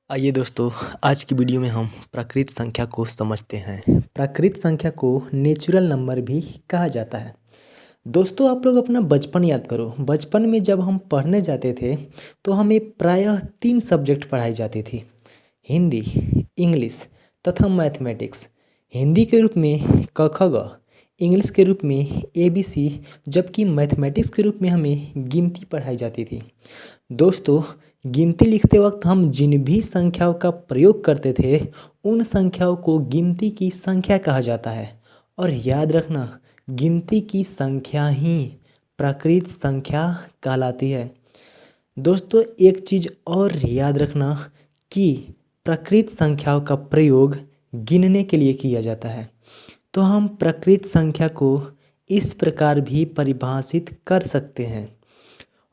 आइए दोस्तों, आज की वीडियो में हम प्राकृत संख्या को समझते हैं। प्राकृत संख्या को नेचुरल नंबर भी कहा जाता है। दोस्तों, आप लोग अपना बचपन याद करो। बचपन में जब हम पढ़ने जाते थे तो हमें प्रायः 3 सब्जेक्ट पढ़ाई जाती थी: हिंदी, इंग्लिश तथा मैथमेटिक्स। हिंदी के रूप में क ख ग, इंग्लिश के रूप में ABC, जबकि मैथमेटिक्स के रूप में हमें गिनती पढ़ाई जाती थी। दोस्तों, गिनती लिखते वक्त हम जिन भी संख्याओं का प्रयोग करते थे उन संख्याओं को गिनती की संख्या कहा जाता है। और याद रखना, गिनती की संख्या ही प्राकृत संख्या कहलाती है। दोस्तों, एक चीज़ और याद रखना कि प्राकृत संख्याओं का प्रयोग गिनने के लिए किया जाता है। तो हम प्राकृत संख्या को इस प्रकार भी परिभाषित कर सकते हैं: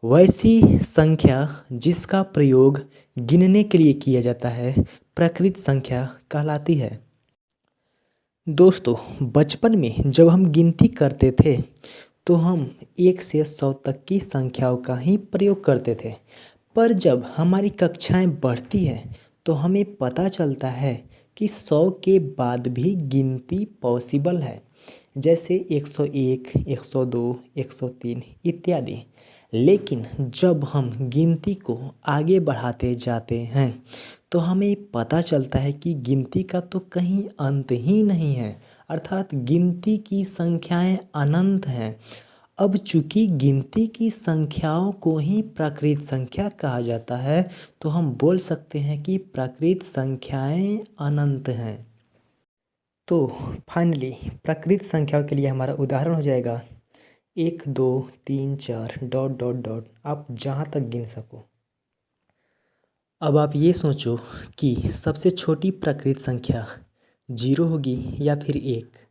वैसी संख्या जिसका प्रयोग गिनने के लिए किया जाता है प्राकृत संख्या कहलाती है। दोस्तों, बचपन में जब हम गिनती करते थे तो हम 1 से 100 तक की संख्याओं का ही प्रयोग करते थे। पर जब हमारी कक्षाएं बढ़ती हैं तो हमें पता चलता है कि 100 के बाद भी गिनती पॉसिबल है, जैसे 101, 102, 103 इत्यादि। लेकिन जब हम गिनती को आगे बढ़ाते जाते हैं तो हमें पता चलता है कि गिनती का तो कहीं अंत ही नहीं है, अर्थात गिनती की संख्याएं अनंत हैं। अब चूंकि गिनती की संख्याओं को ही प्राकृत संख्या कहा जाता है तो हम बोल सकते हैं कि प्राकृत संख्याएं अनंत हैं। तो फाइनली प्राकृत संख्याओं के लिए हमारा उदाहरण हो जाएगा 1, 2, 3, 4 डॉट डॉट डॉट, आप जहाँ तक गिन सको। अब आप ये सोचो कि सबसे छोटी प्राकृत संख्या 0 होगी या फिर 1।